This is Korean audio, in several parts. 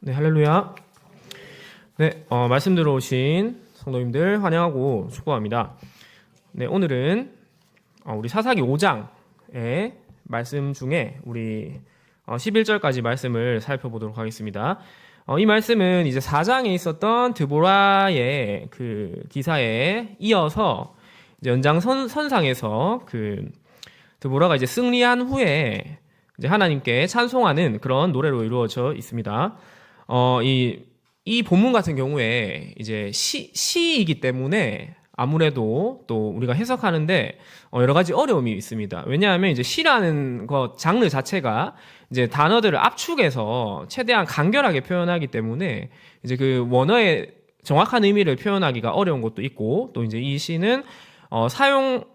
네, 할렐루야. 네, 말씀 들어오신 성도님들 환영하고 축복합니다. 네, 오늘은 우리 사사기 5장의 말씀 중에 우리 11절까지 말씀을 살펴보도록 하겠습니다. 이 말씀은 이제 4장에 있었던 드보라의 그 기사에 이어서 이제 연장선상에서 그 드보라가 이제 승리한 후에 이제 하나님께 찬송하는 그런 노래로 이루어져 있습니다. 이 본문 같은 경우에 이제 시이기 때문에 아무래도 또 우리가 해석하는데 여러 가지 어려움이 있습니다. 왜냐하면 이제 시라는 것 장르 자체가 이제 단어들을 압축해서 최대한 간결하게 표현하기 때문에 이제 그 원어의 정확한 의미를 표현하기가 어려운 것도 있고, 또 이제 이 시는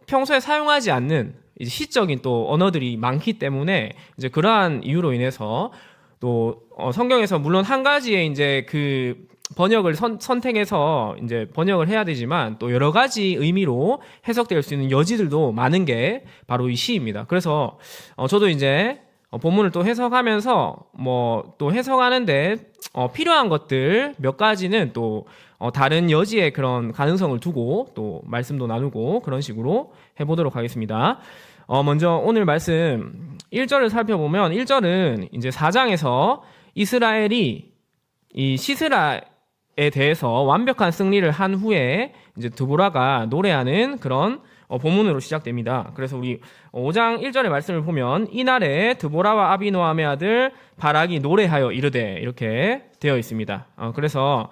평소에 사용하지 않는 이제 시적인 또 언어들이 많기 때문에 이제 그러한 이유로 인해서 또 성경에서 물론 한 가지의 이제 그 번역을 선택해서 이제 번역을 해야 되지만 또 여러 가지 의미로 해석될 수 있는 여지들도 많은 게 바로 이 시입니다. 그래서 저도 이제 본문을 또 해석하면서 또 해석하는데 필요한 것들 몇 가지는 또 다른 여지의 그런 가능성을 두고 또 말씀도 나누고 그런 식으로 해보도록 하겠습니다. 먼저 오늘 말씀 1절을 살펴보면 1절은 이제 4장에서 이스라엘이 이 시스라에 대해서 완벽한 승리를 한 후에 이제 드보라가 노래하는 그런 본문으로 시작됩니다. 그래서 우리 5장 1절의 말씀을 보면 이날에 드보라와 아비노함의 아들 바락이 노래하여 이르되 이렇게 되어 있습니다. 그래서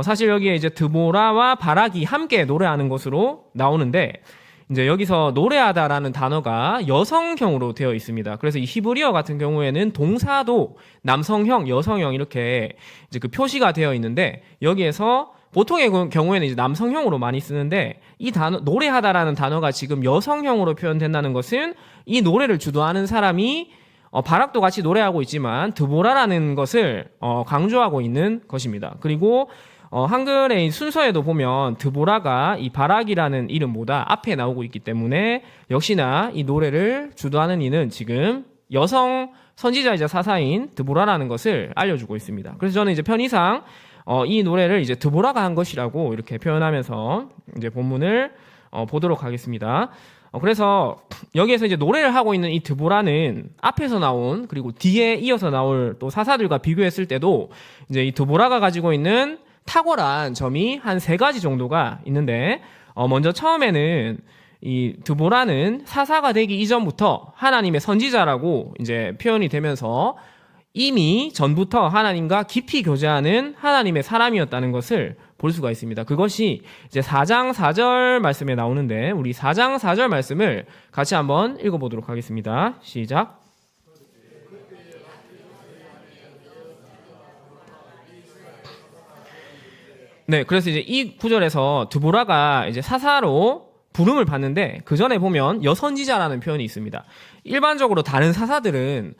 사실 여기에 이제 드보라와 바락이 함께 노래하는 것으로 나오는데 이제 여기서 노래하다라는 단어가 여성형으로 되어 있습니다. 그래서 이 히브리어 같은 경우에는 동사도 남성형, 여성형 이렇게 이제 그 표시가 되어 있는데 여기에서 보통의 경우에는 이제 남성형으로 많이 쓰는데 이 단어 노래하다라는 단어가 지금 여성형으로 표현된다는 것은 이 노래를 주도하는 사람이 바락도 같이 노래하고 있지만 드보라라는 것을 강조하고 있는 것입니다. 그리고 한글의 순서에도 보면 드보라가 이 바락이라는 이름보다 앞에 나오고 있기 때문에 역시나 이 노래를 주도하는 이는 지금 여성 선지자이자 사사인 드보라라는 것을 알려주고 있습니다. 그래서 저는 이제 편의상 이 노래를 이제 드보라가 한 것이라고 이렇게 표현하면서 이제 본문을 보도록 하겠습니다. 그래서 여기에서 이제 노래를 하고 있는 이 드보라는 앞에서 나온 그리고 뒤에 이어서 나올 또 사사들과 비교했을 때도 이제 이 드보라가 가지고 있는 탁월한 점이 한 3가지 정도가 있는데 먼저 처음에는 이 드보라는 사사가 되기 이전부터 하나님의 선지자라고 이제 표현이 되면서 이미 전부터 하나님과 깊이 교제하는 하나님의 사람이었다는 것을 볼 수가 있습니다. 그것이 이제 4장 4절 말씀에 나오는데 우리 4장 4절 말씀을 같이 한번 읽어보도록 하겠습니다. 시작. 네, 그래서 이제 이 구절에서 드보라가 이제 사사로 부름을 받는데 그 전에 보면 여선지자라는 표현이 있습니다. 일반적으로 다른 사사들은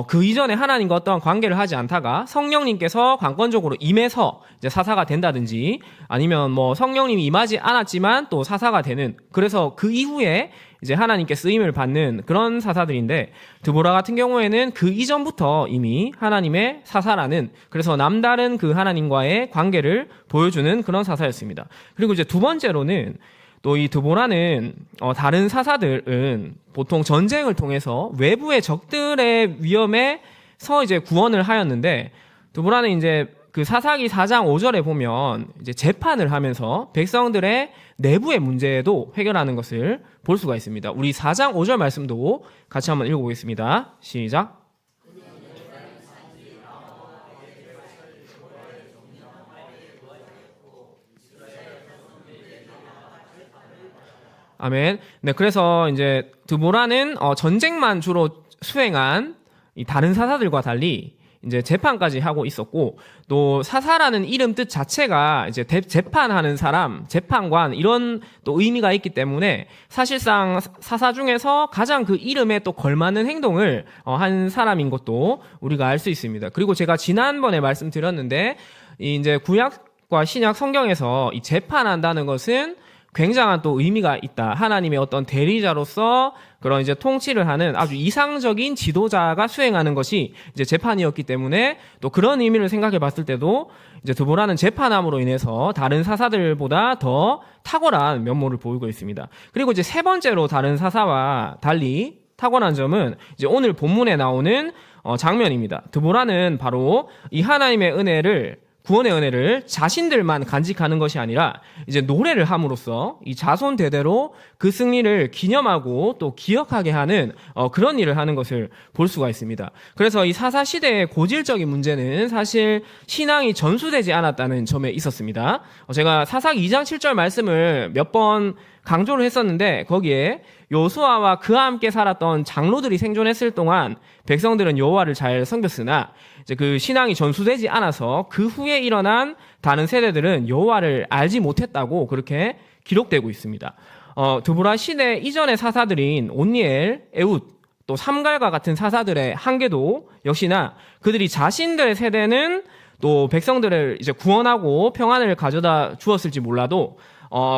그 이전에 하나님과 어떠한 관계를 하지 않다가 성령님께서 관건적으로 임해서 이제 사사가 된다든지 아니면 성령님이 임하지 않았지만 또 사사가 되는, 그래서 그 이후에 이제 하나님께 쓰임을 받는 그런 사사들인데 드보라 같은 경우에는 그 이전부터 이미 하나님의 사사라는, 그래서 남다른 그 하나님과의 관계를 보여주는 그런 사사였습니다. 그리고 이제 두 번째로는 또 이 드보라는 다른 사사들은 보통 전쟁을 통해서 외부의 적들의 위험에서 이제 구원을 하였는데 드보라는 이제 그 사사기 4장 5절에 보면 이제 재판을 하면서 백성들의 내부의 문제도 해결하는 것을 볼 수가 있습니다. 우리 4장 5절 말씀도 같이 한번 읽어보겠습니다. 시작. 아멘. 네, 그래서 이제 드보라는 전쟁만 주로 수행한 이 다른 사사들과 달리 이제 재판까지 하고 있었고, 또 사사라는 이름 뜻 자체가 이제 재판하는 사람, 재판관 이런 또 의미가 있기 때문에 사실상 사사 중에서 가장 그 이름에 또 걸맞는 행동을 한 사람인 것도 우리가 알 수 있습니다. 그리고 제가 지난번에 말씀드렸는데 이제 구약과 신약 성경에서 이 재판한다는 것은 굉장한 또 의미가 있다. 하나님의 어떤 대리자로서 그런 이제 통치를 하는 아주 이상적인 지도자가 수행하는 것이 이제 재판이었기 때문에 또 그런 의미를 생각해 봤을 때도 이제 드보라는 재판함으로 인해서 다른 사사들보다 더 탁월한 면모를 보이고 있습니다. 그리고 이제 세 번째로 다른 사사와 달리 탁월한 점은 이제 오늘 본문에 나오는 장면입니다. 드보라는 바로 이 하나님의 은혜를 구원의 은혜를 자신들만 간직하는 것이 아니라 이제 노래를 함으로써 이 자손 대대로 그 승리를 기념하고 또 기억하게 하는 그런 일을 하는 것을 볼 수가 있습니다. 그래서 이 사사 시대의 고질적인 문제는 사실 신앙이 전수되지 않았다는 점에 있었습니다. 제가 사사기 2장 7절 말씀을 몇 번 강조를 했었는데 거기에 요수아와 그와 함께 살았던 장로들이 생존했을 동안 백성들은 여호와를 잘 섬겼으나 이제 그 신앙이 전수되지 않아서 그 후에 일어난 다른 세대들은 여호와를 알지 못했다고 그렇게 기록되고 있습니다. 드보라 시대 이전의 사사들인 온니엘, 에훗, 또 삼갈과 같은 사사들의 한계도 역시나 그들이 자신들의 세대는 또 백성들을 이제 구원하고 평안을 가져다 주었을지 몰라도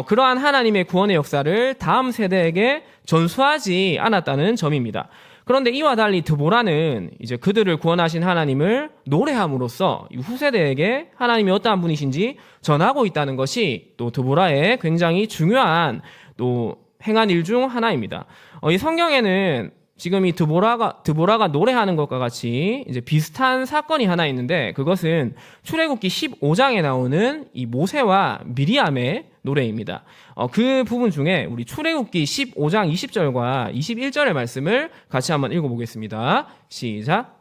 그러한 하나님의 구원의 역사를 다음 세대에게 전수하지 않았다는 점입니다. 그런데 이와 달리 드보라는 이제 그들을 구원하신 하나님을 노래함으로써 후세대에게 하나님이 어떠한 분이신지 전하고 있다는 것이 또 드보라의 굉장히 중요한 또 행한 일 중 하나입니다. 이 성경에는 지금 이 드보라가 노래하는 것과 같이 이제 비슷한 사건이 하나 있는데 그것은 출애굽기 15장에 나오는 이 모세와 미리암의 노래입니다. 그 부분 중에 우리 출애굽기 15장 20절과 21절의 말씀을 같이 한번 읽어보겠습니다. 시작.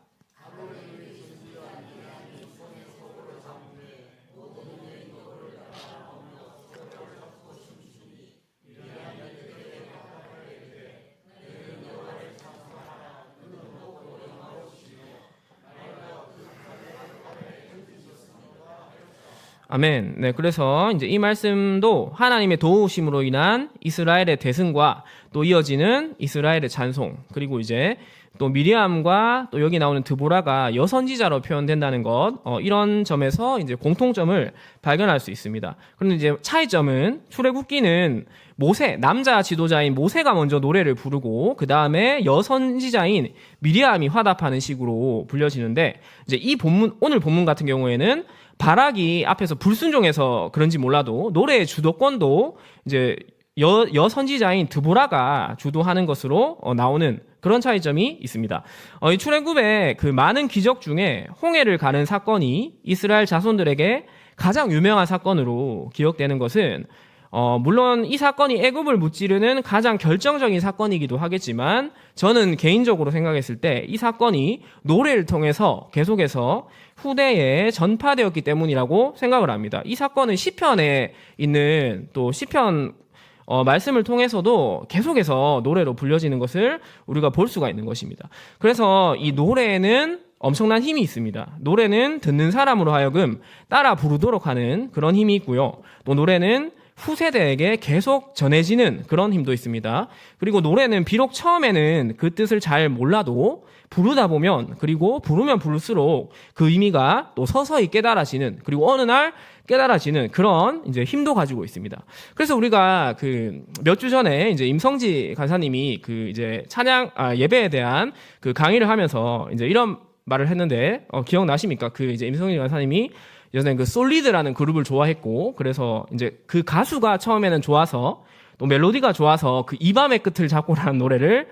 아멘. 네, 그래서 이제 이 말씀도 하나님의 도우심으로 인한 이스라엘의 대승과 또 이어지는 이스라엘의 찬송, 그리고 이제 또 미리암과 또 여기 나오는 드보라가 여선지자로 표현된다는 것, 이런 점에서 이제 공통점을 발견할 수 있습니다. 그런데 이제 차이점은 출애굽기는 모세, 남자 지도자인 모세가 먼저 노래를 부르고 그 다음에 여선지자인 미리암이 화답하는 식으로 불려지는데 이제 이 오늘 본문 같은 경우에는 바락이 앞에서 불순종해서 그런지 몰라도 노래의 주도권도 이제 여선지자인 드보라가 주도하는 것으로 나오는 그런 차이점이 있습니다. 이 출애굽의 그 많은 기적 중에 홍해를 가는 사건이 이스라엘 자손들에게 가장 유명한 사건으로 기억되는 것은 물론 이 사건이 애굽을 무찌르는 가장 결정적인 사건이기도 하겠지만 저는 개인적으로 생각했을 때 이 사건이 노래를 통해서 계속해서 후대에 전파되었기 때문이라고 생각을 합니다. 이 사건은 시편에 있는 또 시편 말씀을 통해서도 계속해서 노래로 불려지는 것을 우리가 볼 수가 있는 것입니다. 그래서 이 노래에는 엄청난 힘이 있습니다. 노래는 듣는 사람으로 하여금 따라 부르도록 하는 그런 힘이 있고요. 또 노래는 후세대에게 계속 전해지는 그런 힘도 있습니다. 그리고 노래는 비록 처음에는 그 뜻을 잘 몰라도 부르다 보면 그리고 부르면 부를수록 그 의미가 또 서서히 깨달아지는 그리고 어느 날 깨달아지는 그런 이제 힘도 가지고 있습니다. 그래서 우리가 그 몇 주 전에 이제 임성지 간사님이 그 이제 예배에 대한 그 강의를 하면서 이제 이런 말을 했는데 기억나십니까? 그 이제 임성지 간사님이 예전에 그 솔리드라는 그룹을 좋아했고 그래서 이제 그 가수가 처음에는 좋아서 또 멜로디가 좋아서 그 이 밤의 끝을 잡고라는 노래를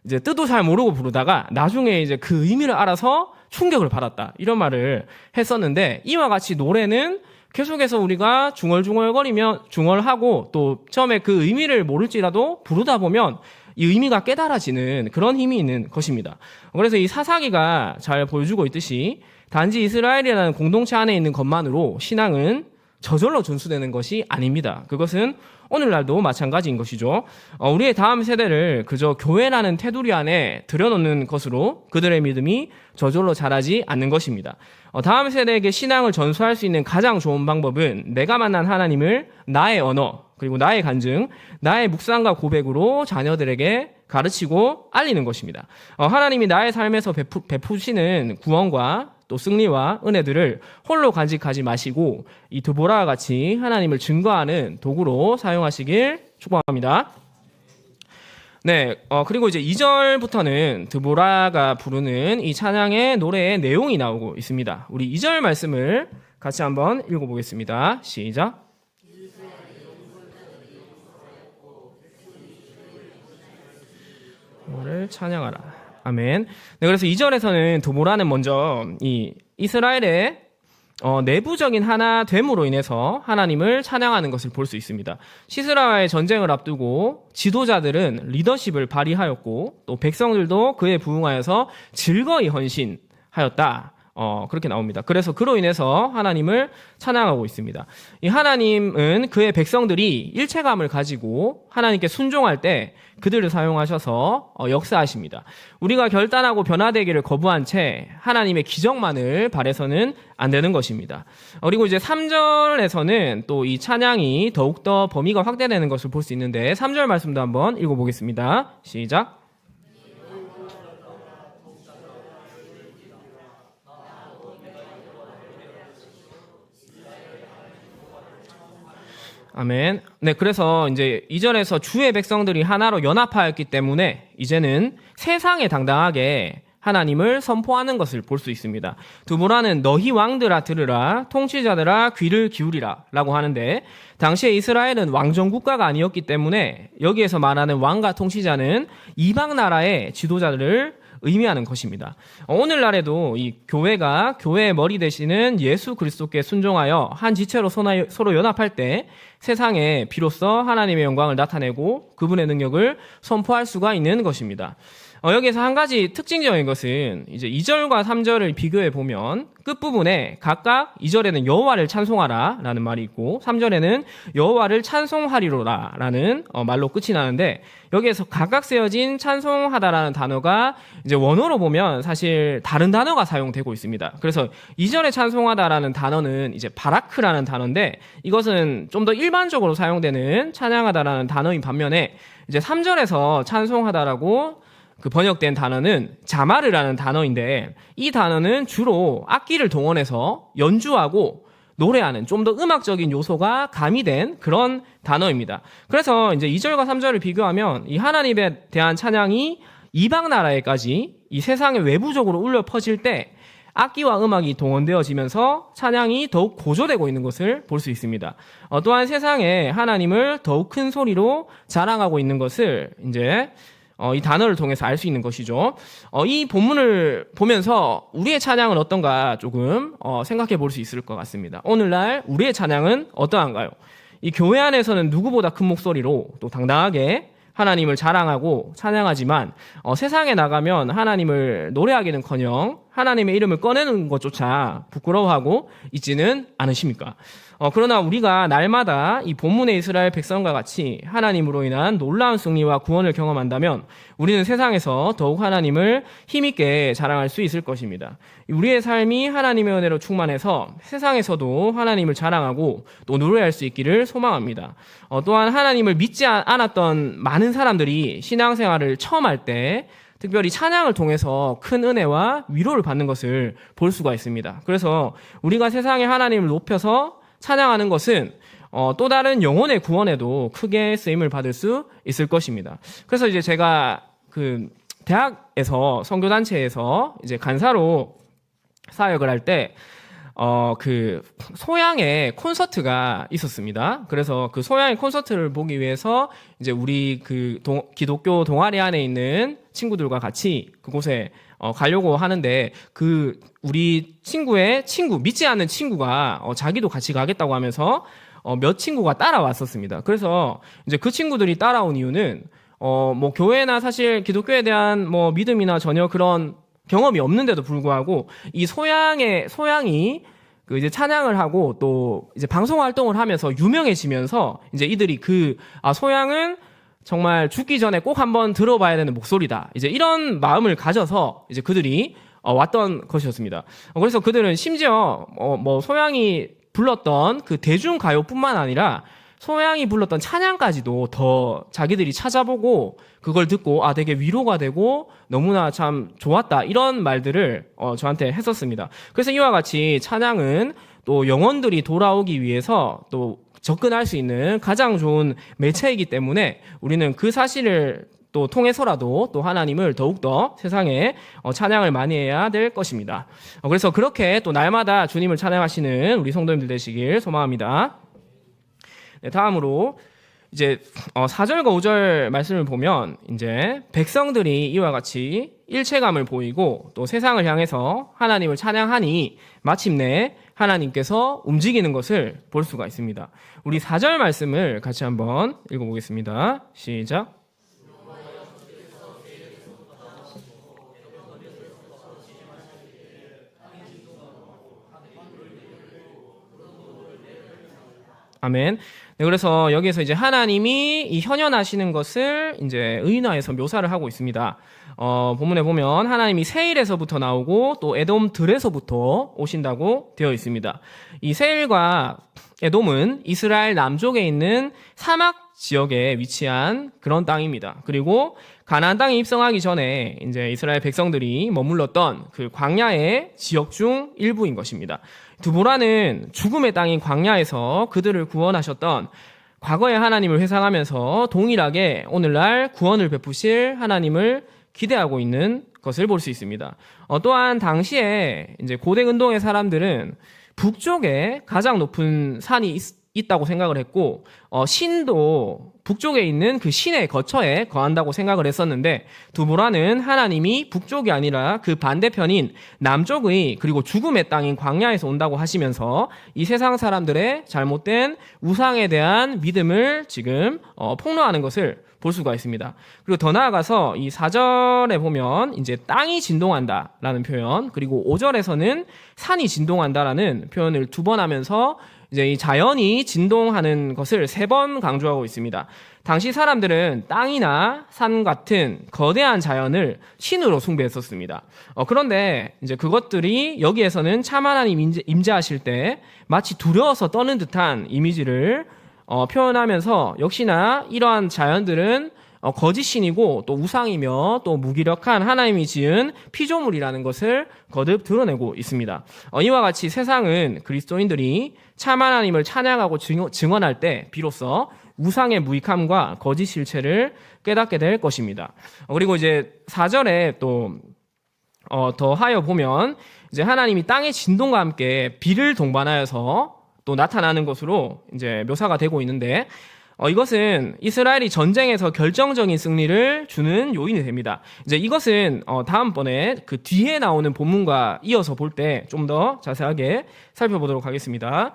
이제 뜻도 잘 모르고 부르다가 나중에 이제 그 의미를 알아서 충격을 받았다 이런 말을 했었는데 이와 같이 노래는 계속해서 우리가 중얼하고 또 처음에 그 의미를 모를지라도 부르다 보면 이 의미가 깨달아지는 그런 힘이 있는 것입니다. 그래서 이 사사기가 잘 보여주고 있듯이 단지 이스라엘이라는 공동체 안에 있는 것만으로 신앙은 저절로 전수되는 것이 아닙니다. 그것은 오늘날도 마찬가지인 것이죠. 우리의 다음 세대를 그저 교회라는 테두리 안에 들여놓는 것으로 그들의 믿음이 저절로 자라지 않는 것입니다. 다음 세대에게 신앙을 전수할 수 있는 가장 좋은 방법은 내가 만난 하나님을 나의 언어 그리고 나의 간증, 나의 묵상과 고백으로 자녀들에게 가르치고 알리는 것입니다. 하나님이 나의 삶에서 베푸시는 구원과 또 승리와 은혜들을 홀로 간직하지 마시고 이 드보라와 같이 하나님을 증거하는 도구로 사용하시길 축복합니다. 네, 그리고 이제 2절부터는 드보라가 부르는 이 찬양의 노래의 내용이 나오고 있습니다. 우리 2절 말씀을 같이 한번 읽어보겠습니다. 시작. 를 찬양하라. 아멘. 네, 그래서 2절에서는 드보라는 먼저 이 이스라엘의 내부적인 하나됨으로 인해서 하나님을 찬양하는 것을 볼 수 있습니다. 시스라와의 전쟁을 앞두고 지도자들은 리더십을 발휘하였고 또 백성들도 그에 부응하여서 즐거이 헌신하였다. 그렇게 나옵니다. 그래서 그로 인해서 하나님을 찬양하고 있습니다. 이 하나님은 그의 백성들이 일체감을 가지고 하나님께 순종할 때 그들을 사용하셔서 역사하십니다. 우리가 결단하고 변화되기를 거부한 채 하나님의 기적만을 바라서는 안 되는 것입니다. 그리고 이제 3절에서는 또 이 찬양이 더욱더 범위가 확대되는 것을 볼 수 있는데 3절 말씀도 한번 읽어보겠습니다. 시작. 아멘. 네, 그래서 이제 2절에서 주의 백성들이 하나로 연합하였기 때문에 이제는 세상에 당당하게 하나님을 선포하는 것을 볼 수 있습니다. 드보라는 너희 왕들아 들으라, 통치자들아 귀를 기울이라 라고 하는데 당시에 이스라엘은 왕정 국가가 아니었기 때문에 여기에서 말하는 왕과 통치자는 이방 나라의 지도자들을 의미하는 것입니다. 오늘날에도 이 교회가 교회의 머리 되시는 예수 그리스도께 순종하여 한 지체로 서로 연합할 때 세상에 비로소 하나님의 영광을 나타내고 그분의 능력을 선포할 수가 있는 것입니다. 여기에서 한 가지 특징적인 것은 이제 2절과 3절을 비교해 보면 끝부분에 각각 2절에는 여호와를 찬송하라 라는 말이 있고 3절에는 여호와를 찬송하리로라 라는 말로 끝이 나는데 여기에서 각각 쓰여진 찬송하다라는 단어가 이제 원어로 보면 사실 다른 단어가 사용되고 있습니다. 그래서 2절에 찬송하다라는 단어는 이제 바라크라는 단어인데 이것은 좀 더 일반적으로 사용되는 찬양하다라는 단어인 반면에 이제 3절에서 찬송하다라고 그 번역된 단어는 자마르라는 단어인데 이 단어는 주로 악기를 동원해서 연주하고 노래하는 좀 더 음악적인 요소가 가미된 그런 단어입니다. 그래서 이제 2절과 3절을 비교하면 이 하나님에 대한 찬양이 이방 나라에까지 이 세상의 외부적으로 울려 퍼질 때 악기와 음악이 동원되어지면서 찬양이 더욱 고조되고 있는 것을 볼 수 있습니다. 또한 세상에 하나님을 더욱 큰 소리로 자랑하고 있는 것을 이제 이 단어를 통해서 알 수 있는 것이죠. 이 본문을 보면서 우리의 찬양은 어떤가 조금 생각해 볼 수 있을 것 같습니다. 오늘날 우리의 찬양은 어떠한가요? 이 교회 안에서는 누구보다 큰 목소리로 또 당당하게 하나님을 자랑하고 찬양하지만 세상에 나가면 하나님을 노래하기는커녕 하나님의 이름을 꺼내는 것조차 부끄러워하고 있지는 않으십니까? 그러나 우리가 날마다 이 본문의 이스라엘 백성과 같이 하나님으로 인한 놀라운 승리와 구원을 경험한다면 우리는 세상에서 더욱 하나님을 힘있게 자랑할 수 있을 것입니다. 우리의 삶이 하나님의 은혜로 충만해서 세상에서도 하나님을 자랑하고 또 노래할 수 있기를 소망합니다. 또한 하나님을 믿지 않았던 많은 사람들이 신앙생활을 처음 할 때 특별히 찬양을 통해서 큰 은혜와 위로를 받는 것을 볼 수가 있습니다. 그래서 우리가 세상에 하나님을 높여서 찬양하는 것은 또 다른 영혼의 구원에도 크게 쓰임을 받을 수 있을 것입니다. 그래서 이제 제가 그 대학에서 선교단체에서 이제 간사로 사역을 할 때 그 소양의 콘서트가 있었습니다. 그래서 그 소양의 콘서트를 보기 위해서 이제 우리 그 기독교 동아리 안에 있는 친구들과 같이 그곳에 가려고 하는데 그 우리 친구의 친구 믿지 않는 친구가 자기도 같이 가겠다고 하면서 몇 친구가 따라왔었습니다. 그래서 이제 그 친구들이 따라온 이유는 뭐 교회나 사실 기독교에 대한 뭐 믿음이나 전혀 그런 경험이 없는데도 불구하고 이 소양이 그 이제 찬양을 하고 또 이제 방송 활동을 하면서 유명해지면서 이제 이들이 소양은 정말 죽기 전에 꼭 한번 들어봐야 되는 목소리다. 이제 이런 마음을 가져서 이제 그들이 왔던 것이었습니다. 그래서 그들은 심지어 뭐 소양이 불렀던 그 대중가요뿐만 아니라 소양이 불렀던 찬양까지도 더 자기들이 찾아보고 그걸 듣고 되게 위로가 되고 너무나 참 좋았다 이런 말들을 저한테 했었습니다. 그래서 이와 같이 찬양은 또 영혼들이 돌아오기 위해서 또 접근할 수 있는 가장 좋은 매체이기 때문에 우리는 그 사실을 또 통해서라도 또 하나님을 더욱더 세상에 찬양을 많이 해야 될 것입니다. 그래서 그렇게 또 날마다 주님을 찬양하시는 우리 성도님들 되시길 소망합니다. 네, 다음으로 이제 4절과 5절 말씀을 보면 이제 백성들이 이와 같이 일체감을 보이고 또 세상을 향해서 하나님을 찬양하니 마침내 하나님께서 움직이는 것을 볼 수가 있습니다. 우리 4절 말씀을 같이 한번 읽어보겠습니다. 시작. 아멘. 네, 그래서 여기에서 이제 하나님이 이 현현하시는 것을 이제 의인화해서 묘사를 하고 있습니다. 본문에 보면 하나님이 세일에서부터 나오고 또 에돔들에서부터 오신다고 되어 있습니다. 이 세일과 에돔은 이스라엘 남쪽에 있는 사막 지역에 위치한 그런 땅입니다. 그리고 가나안 땅에 입성하기 전에 이제 이스라엘 백성들이 머물렀던 그 광야의 지역 중 일부인 것입니다. 드보라는 죽음의 땅인 광야에서 그들을 구원하셨던 과거의 하나님을 회상하면서 동일하게 오늘날 구원을 베푸실 하나님을 기대하고 있는 것을 볼 수 있습니다. 또한 당시에 이제 고대 근동의 사람들은 북쪽에 가장 높은 산이 있다고 생각을 했고 신도 북쪽에 있는 그 신의 거처에 거한다고 생각을 했었는데 드보라는 하나님이 북쪽이 아니라 그 반대편인 남쪽의 그리고 죽음의 땅인 광야에서 온다고 하시면서 이 세상 사람들의 잘못된 우상에 대한 믿음을 지금 폭로하는 것을 볼 수가 있습니다. 그리고 더 나아가서 이 4절에 보면 이제 땅이 진동한다라는 표현, 그리고 5절에서는 산이 진동한다라는 표현을 2번 하면서 이제 이 자연이 진동하는 것을 3번 강조하고 있습니다. 당시 사람들은 땅이나 산 같은 거대한 자연을 신으로 숭배했었습니다. 그런데 이제 그것들이 여기에서는 참 하나님 임재하실 때 마치 두려워서 떠는 듯한 이미지를 표현하면서 역시나 이러한 자연들은 거짓신이고 또 우상이며 또 무기력한 하나님이 지은 피조물이라는 것을 거듭 드러내고 있습니다. 이와 같이 세상은 그리스도인들이 참 하나님을 찬양하고 증언할 때 비로소 우상의 무익함과 거짓 실체를 깨닫게 될 것입니다. 그리고 이제 4절에 또 더하여 보면 이제 하나님이 땅의 진동과 함께 비를 동반하여서 또 나타나는 것으로 이제 묘사가 되고 있는데 이것은 이스라엘이 전쟁에서 결정적인 승리를 주는 요인이 됩니다. 이제 이것은 다음번에 그 뒤에 나오는 본문과 이어서 볼 때 좀 더 자세하게 살펴보도록 하겠습니다.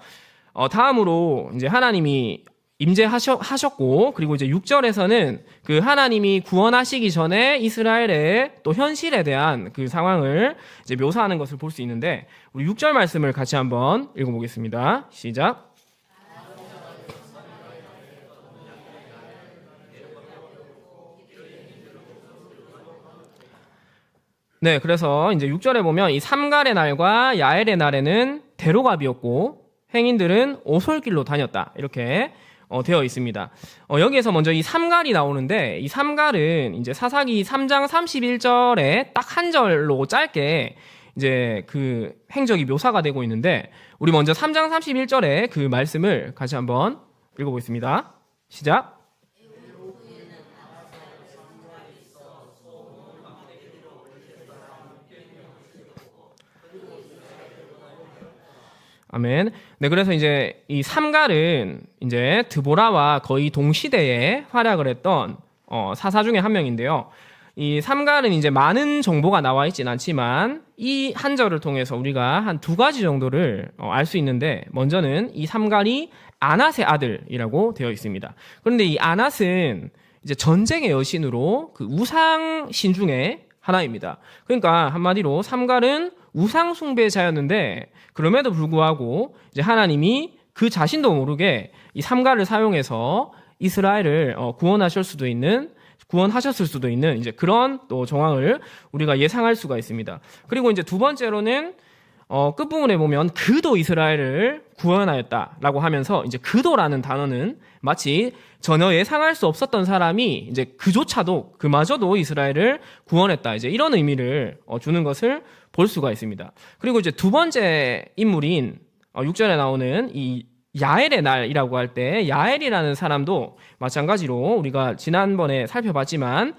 다음으로 이제 하나님이 임재하셨고 그리고 이제 6절에서는 그 하나님이 구원하시기 전에 이스라엘의 또 현실에 대한 그 상황을 이제 묘사하는 것을 볼 수 있는데 우리 6절 말씀을 같이 한번 읽어보겠습니다. 시작. 네, 그래서 이제 6절에 보면 이 삼갈의 날과 야엘의 날에는 대로갑이었고 행인들은 오솔길로 다녔다. 이렇게 되어 있습니다. 여기에서 먼저 이 삼갈이 나오는데 이 삼갈은 이제 사사기 3장 31절에 딱 한 절로 짧게 이제 그 행적이 묘사가 되고 있는데 우리 먼저 3장 31절에 그 말씀을 같이 한번 읽어보겠습니다. 시작. 아멘. 네, 그래서 이제 이 삼갈은 이제 드보라와 거의 동시대에 활약을 했던 사사 중에 한 명인데요. 이 삼갈은 이제 많은 정보가 나와 있진 않지만 이 한 절을 통해서 우리가 한 2가지 정도를 알 수 있는데 먼저는 이 삼갈이 아낫의 아들이라고 되어 있습니다. 그런데 이 아낫은 이제 전쟁의 여신으로 그 우상 신 중에 하나입니다. 그러니까 한마디로 삼갈은 우상 숭배자였는데 그럼에도 불구하고 이제 하나님이 그 자신도 모르게 이 삼갈을 사용해서 이스라엘을 구원하셨을 수도 있는 이제 그런 또 정황을 우리가 예상할 수가 있습니다. 그리고 이제 2번째로는 끝부분에 보면 그도 이스라엘을 구원하였다라고 하면서 이제 그도라는 단어는 마치 전혀 예상할 수 없었던 사람이 이제 그마저도 이스라엘을 구원했다. 이제 이런 의미를 주는 것을 볼 수가 있습니다. 그리고 이제 두 번째 인물인 6절에 나오는 이 야엘의 날이라고 할 때 야엘이라는 사람도 마찬가지로 우리가 지난번에 살펴봤지만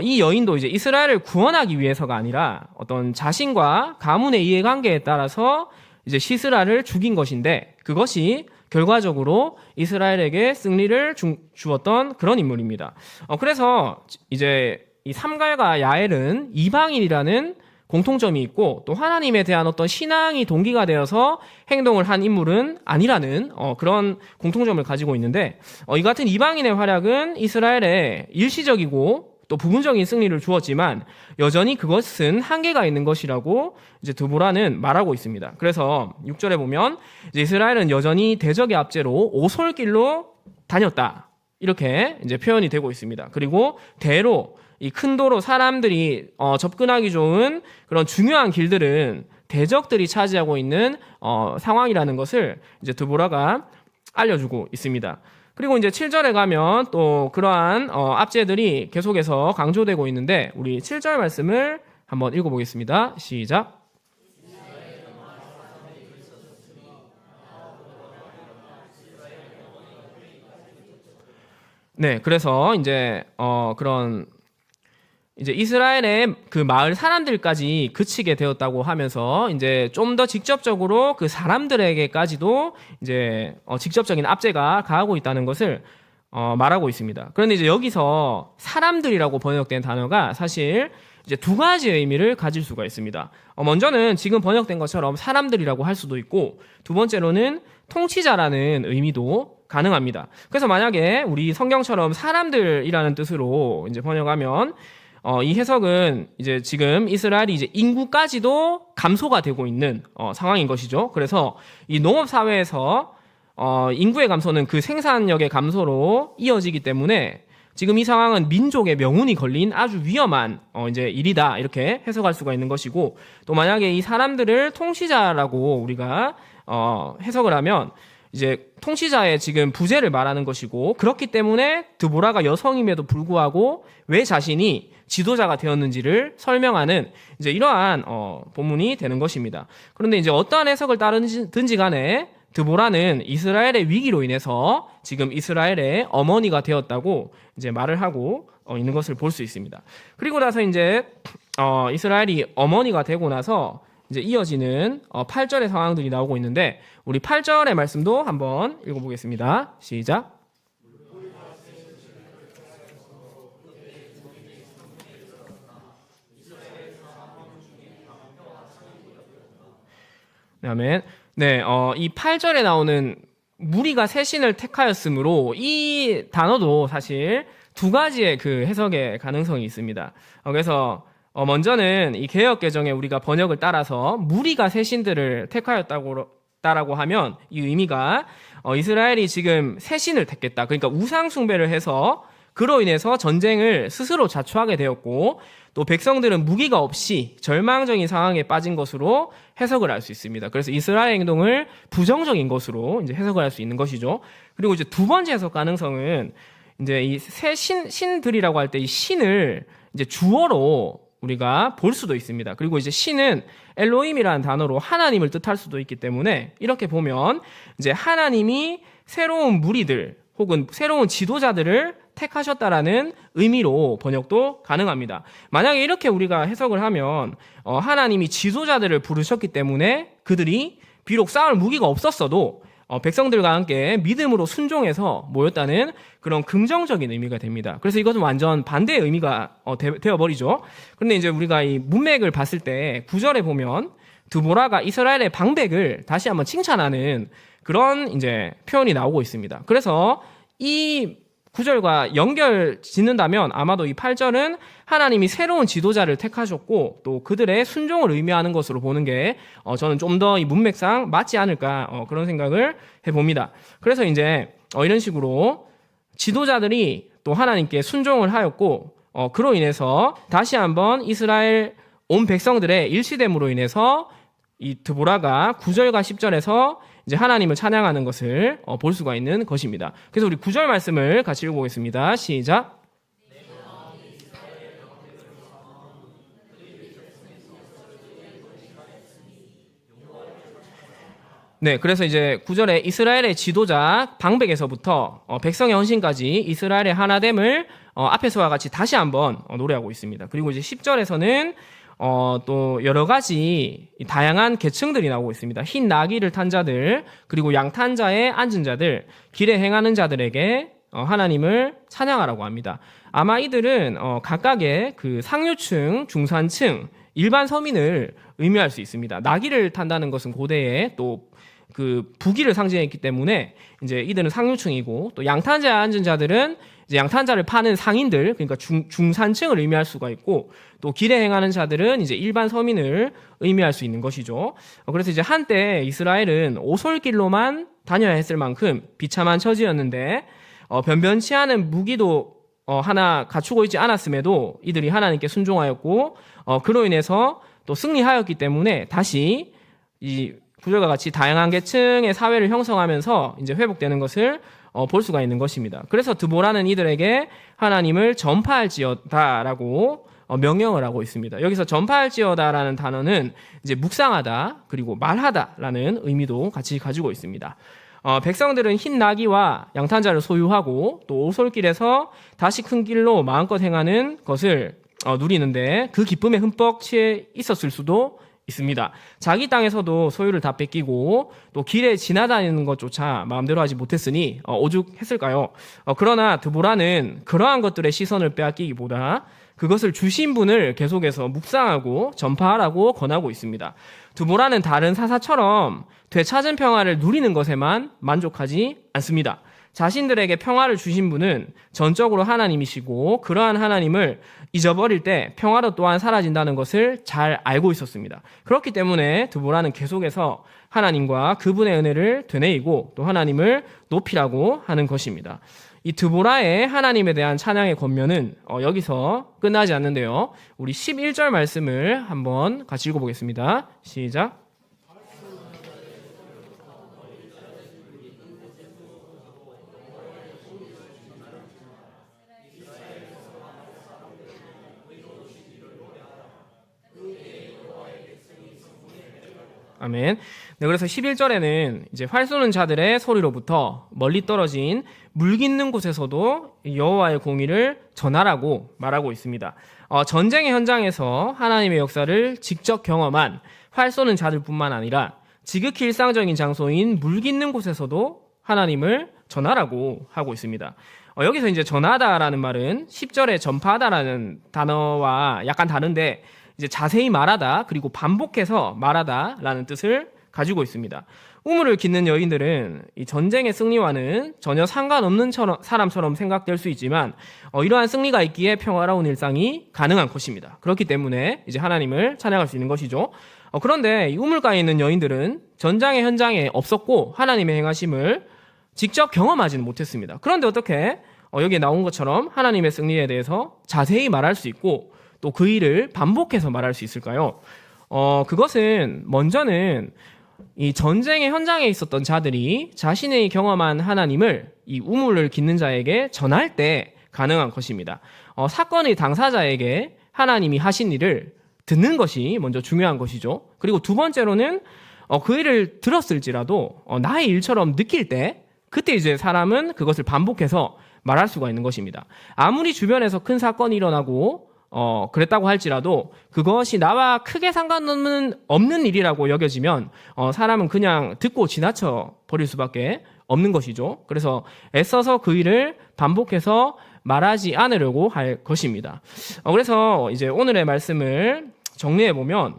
이 여인도 이제 이스라엘을 구원하기 위해서가 아니라 어떤 자신과 가문의 이해관계에 따라서 이제 시스라를 죽인 것인데 그것이 결과적으로 이스라엘에게 승리를 주었던 그런 인물입니다. 그래서 이제 이 삼갈과 야엘은 이방인이라는 공통점이 있고 또 하나님에 대한 어떤 신앙이 동기가 되어서 행동을 한 인물은 아니라는 그런 공통점을 가지고 있는데 이 같은 이방인의 활약은 이스라엘에 일시적이고 또 부분적인 승리를 주었지만 여전히 그것은 한계가 있는 것이라고 이제 드보라는 말하고 있습니다. 그래서 6절에 보면 이제 이스라엘은 여전히 대적의 압제로 오솔길로 다녔다. 이렇게 이제 표현이 되고 있습니다. 그리고 대로 이 큰 도로 사람들이 접근하기 좋은 그런 중요한 길들은 대적들이 차지하고 있는 상황이라는 것을 이제 드보라가 알려주고 있습니다. 그리고 이제 7절에 가면 또 그러한 압제들이 계속해서 강조되고 있는데 우리 7절 말씀을 한번 읽어보겠습니다. 시작. 네, 그래서 이제 그런 이제 이스라엘의 그 마을 사람들까지 그치게 되었다고 하면서 이제 좀 더 직접적으로 그 사람들에게까지도 이제 직접적인 압제가 가하고 있다는 것을 말하고 있습니다. 그런데 이제 여기서 사람들이라고 번역된 단어가 사실 이제 두 가지의 의미를 가질 수가 있습니다. 먼저는 지금 번역된 것처럼 사람들이라고 할 수도 있고 두 번째로는 통치자라는 의미도 가능합니다. 그래서 만약에 우리 성경처럼 사람들이라는 뜻으로 이제 번역하면 이 해석은 이제 지금 이스라엘이 이제 인구까지도 감소가 되고 있는 상황인 것이죠. 그래서 이 농업 사회에서 인구의 감소는 그 생산력의 감소로 이어지기 때문에 지금 이 상황은 민족의 명운이 걸린 아주 위험한 이제 일이다 이렇게 해석할 수가 있는 것이고 또 만약에 이 사람들을 통치자라고 우리가 해석을 하면 이제 통치자의 지금 부재를 말하는 것이고 그렇기 때문에 드보라가 여성임에도 불구하고 왜 자신이 지도자가 되었는지를 설명하는 이제 이러한 본문이 되는 것입니다. 그런데 이제 어떠한 해석을 따르든지 간에 드보라는 이스라엘의 위기로 인해서 지금 이스라엘의 어머니가 되었다고 이제 말을 하고 있는 것을 볼 수 있습니다. 그리고 나서 이제 이스라엘이 어머니가 되고 나서 이제 이어지는 8절의 상황들이 나오고 있는데 우리 8절의 말씀도 한번 읽어보겠습니다. 시작. 네, 아멘. 네, 이 8절에 나오는 무리가 새 신을 택하였으므로 이 단어도 사실 두 가지의 그 해석의 가능성이 있습니다. 그래서 먼저는 이 개역 개정에 우리가 번역을 따라서 무리가 새 신들을 택하였다라고 하면 이 의미가 이스라엘이 지금 새 신을 택했다. 그러니까 우상 숭배를 해서 그로 인해서 전쟁을 스스로 자초하게 되었고 또 백성들은 무기가 없이 절망적인 상황에 빠진 것으로 해석을 할 수 있습니다. 그래서 이스라엘 행동을 부정적인 것으로 이제 해석을 할 수 있는 것이죠. 그리고 이제 두 번째 해석 가능성은 이제 이 새 신들이라고 할 때 이 신을 이제 주어로 우리가 볼 수도 있습니다. 그리고 이제 신은 엘로힘이라는 단어로 하나님을 뜻할 수도 있기 때문에 이렇게 보면 이제 하나님이 새로운 무리들 혹은 새로운 지도자들을 택하셨다라는 의미로 번역도 가능합니다. 만약에 이렇게 우리가 해석을 하면 하나님이 지도자들을 부르셨기 때문에 그들이 비록 싸울 무기가 없었어도 백성들과 함께 믿음으로 순종해서 모였다는 그런 긍정적인 의미가 됩니다. 그래서 이것은 완전 반대의 의미가 되어버리죠. 그런데 이제 우리가 이 문맥을 봤을 때 9절에 보면 드보라가 이스라엘의 방백을 다시 한번 칭찬하는 그런 이제 표현이 나오고 있습니다. 그래서 이 9절과 연결 짓는다면 아마도 이 8절은 하나님이 새로운 지도자를 택하셨고 또 그들의 순종을 의미하는 것으로 보는 게 저는 좀 더 이 문맥상 맞지 않을까 그런 생각을 해봅니다. 그래서 이제 이런 식으로 지도자들이 또 하나님께 순종을 하였고 그로 인해서 다시 한번 이스라엘 온 백성들의 일치됨으로 인해서 이 드보라가 9절과 10절에서 이제 하나님을 찬양하는 것을 볼 수가 있는 것입니다. 그래서 우리 9절 말씀을 같이 읽어보겠습니다. 시작. 네, 그래서 이제 9절에 이스라엘의 지도자 방백에서부터 백성의 헌신까지 이스라엘의 하나됨을 앞에서와 같이 다시 한번 노래하고 있습니다. 그리고 이제 10절에서는 또 여러 가지 다양한 계층들이 나오고 있습니다. 흰 나귀를 탄 자들, 그리고 양탄 자에 앉은 자들, 길에 행하는 자들에게 하나님을 찬양하라고 합니다. 아마 이들은 각각의 그 상류층, 중산층, 일반 서민을 의미할 수 있습니다. 나귀를 탄다는 것은 고대에 또 그 부귀를 상징했기 때문에 이제 이들은 상류층이고, 또 양탄자에 앉은 자들은 이제 양탄자를 파는 상인들, 그러니까 중산층을 의미할 수가 있고, 또 길에 행하는 자들은 이제 일반 서민을 의미할 수 있는 것이죠. 그래서 이제 한때 이스라엘은 오솔길로만 다녀야 했을 만큼 비참한 처지였는데 변변치 않은 무기도 하나 갖추고 있지 않았음에도 이들이 하나님께 순종하였고, 그로 인해서 또 승리하였기 때문에 다시 이 구절과 같이 다양한 계층의 사회를 형성하면서 이제 회복되는 것을 볼 수가 있는 것입니다. 그래서 드보라는 이들에게 하나님을 전파할지어다라고 명령을 하고 있습니다. 여기서 전파할지어다라는 단어는 이제 묵상하다, 그리고 말하다라는 의미도 같이 가지고 있습니다. 백성들은 흰 나귀와 양탄자를 소유하고 또 오솔길에서 다시 큰 길로 마음껏 행하는 것을 누리는데 그 기쁨에 흠뻑 취해 있었을 수도 있습니다. 자기 땅에서도 소유를 다 뺏기고 또 길에 지나다니는 것조차 마음대로 하지 못했으니 오죽했을까요? 그러나 드보라는 그러한 것들의 시선을 빼앗기기보다 그것을 주신 분을 계속해서 묵상하고 전파하라고 권하고 있습니다. 드보라는 다른 사사처럼 되찾은 평화를 누리는 것에만 만족하지 않습니다. 자신들에게 평화를 주신 분은 전적으로 하나님이시고, 그러한 하나님을 잊어버릴 때 평화도 또한 사라진다는 것을 잘 알고 있었습니다. 그렇기 때문에 드보라는 계속해서 하나님과 그분의 은혜를 되뇌이고 또 하나님을 높이라고 하는 것입니다. 이 드보라의 하나님에 대한 찬양의 권면은 여기서 끝나지 않는데요. 우리 11절 말씀을 한번 같이 읽어보겠습니다. 시작. 아멘. 네, 그래서 11절에는 이제 활 쏘는 자들의 소리로부터 멀리 떨어진 물 깃는 곳에서도 여호와의 공의를 전하라고 말하고 있습니다. 전쟁의 현장에서 하나님의 역사를 직접 경험한 활 쏘는 자들뿐만 아니라 지극히 일상적인 장소인 물 깃는 곳에서도 하나님을 전하라고 하고 있습니다. 여기서 이제 전하다라는 말은 10절에 전파하다라는 단어와 약간 다른데 이제 자세히 말하다, 그리고 반복해서 말하다라는 뜻을 가지고 있습니다. 우물을 깃는 여인들은 이 전쟁의 승리와는 전혀 상관없는 사람처럼 생각될 수 있지만 이러한 승리가 있기에 평화로운 일상이 가능한 것입니다. 그렇기 때문에 이제 하나님을 찬양할 수 있는 것이죠. 그런데 이 우물가에 있는 여인들은 전장의 현장에 없었고 하나님의 행하심을 직접 경험하지는 못했습니다. 그런데 어떻게 여기에 나온 것처럼 하나님의 승리에 대해서 자세히 말할 수 있고 또 그 일을 반복해서 말할 수 있을까요? 그것은 먼저는 이 전쟁의 현장에 있었던 자들이 자신의 경험한 하나님을 이 우물을 깃는 자에게 전할 때 가능한 것입니다. 사건의 당사자에게 하나님이 하신 일을 듣는 것이 먼저 중요한 것이죠. 그리고 두 번째로는 그 일을 들었을지라도 나의 일처럼 느낄 때 그때 이제 사람은 그것을 반복해서 말할 수가 있는 것입니다. 아무리 주변에서 큰 사건이 일어나고 그랬다고 할지라도 그것이 나와 크게 상관없는 일이라고 여겨지면 사람은 그냥 듣고 지나쳐 버릴 수밖에 없는 것이죠. 그래서 애써서 그 일을 반복해서 말하지 않으려고 할 것입니다. 그래서 이제 오늘의 말씀을 정리해 보면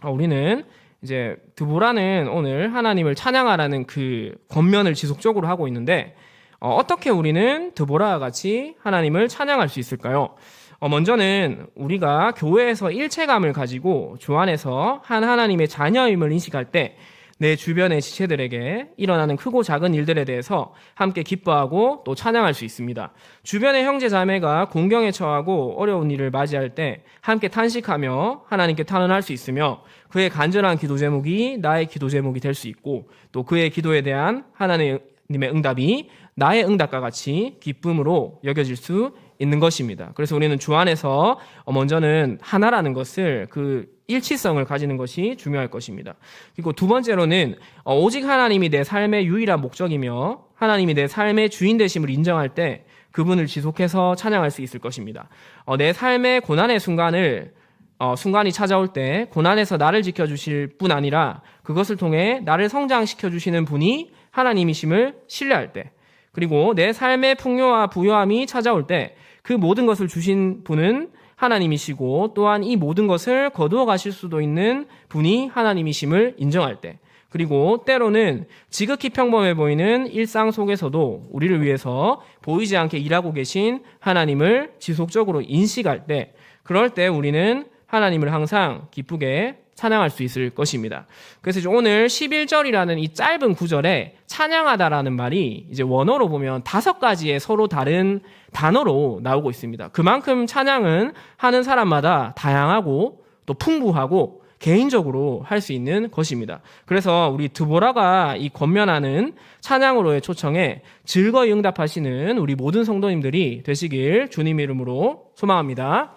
우리는 이제 드보라는 오늘 하나님을 찬양하라는 그 권면을 지속적으로 하고 있는데 어떻게 우리는 드보라와 같이 하나님을 찬양할 수 있을까요? 먼저는 우리가 교회에서 일체감을 가지고 주 안에서 한 하나님의 자녀임을 인식할 때 내 주변의 지체들에게 일어나는 크고 작은 일들에 대해서 함께 기뻐하고 또 찬양할 수 있습니다. 주변의 형제 자매가 공경에 처하고 어려운 일을 맞이할 때 함께 탄식하며 하나님께 탄원할 수 있으며 그의 간절한 기도 제목이 나의 기도 제목이 될 수 있고 또 그의 기도에 대한 하나님의 응답이 나의 응답과 같이 기쁨으로 여겨질 수 있는 것입니다. 그래서 우리는 주 안에서 먼저는 하나라는 것을 그 일치성을 가지는 것이 중요할 것입니다. 그리고 두 번째로는 오직 하나님이 내 삶의 유일한 목적이며 하나님이 내 삶의 주인 되심을 인정할 때 그분을 지속해서 찬양할 수 있을 것입니다. 내 삶의 고난의 순간이 찾아올 때 고난에서 나를 지켜주실 뿐 아니라 그것을 통해 나를 성장시켜 주시는 분이 하나님이심을 신뢰할 때, 그리고 내 삶의 풍요와 부요함이 찾아올 때 그 모든 것을 주신 분은 하나님이시고 또한 이 모든 것을 거두어 가실 수도 있는 분이 하나님이심을 인정할 때, 그리고 때로는 지극히 평범해 보이는 일상 속에서도 우리를 위해서 보이지 않게 일하고 계신 하나님을 지속적으로 인식할 때, 그럴 때 우리는 하나님을 항상 기쁘게 찬양할 수 있을 것입니다. 그래서 오늘 11절이라는 이 짧은 구절에 찬양하다라는 말이 이제 원어로 보면 5가지의 서로 다른 단어로 나오고 있습니다. 그만큼 찬양은 하는 사람마다 다양하고 또 풍부하고 개인적으로 할 수 있는 것입니다. 그래서 우리 드보라가 이 권면하는 찬양으로의 초청에 즐거이 응답하시는 우리 모든 성도님들이 되시길 주님 이름으로 소망합니다.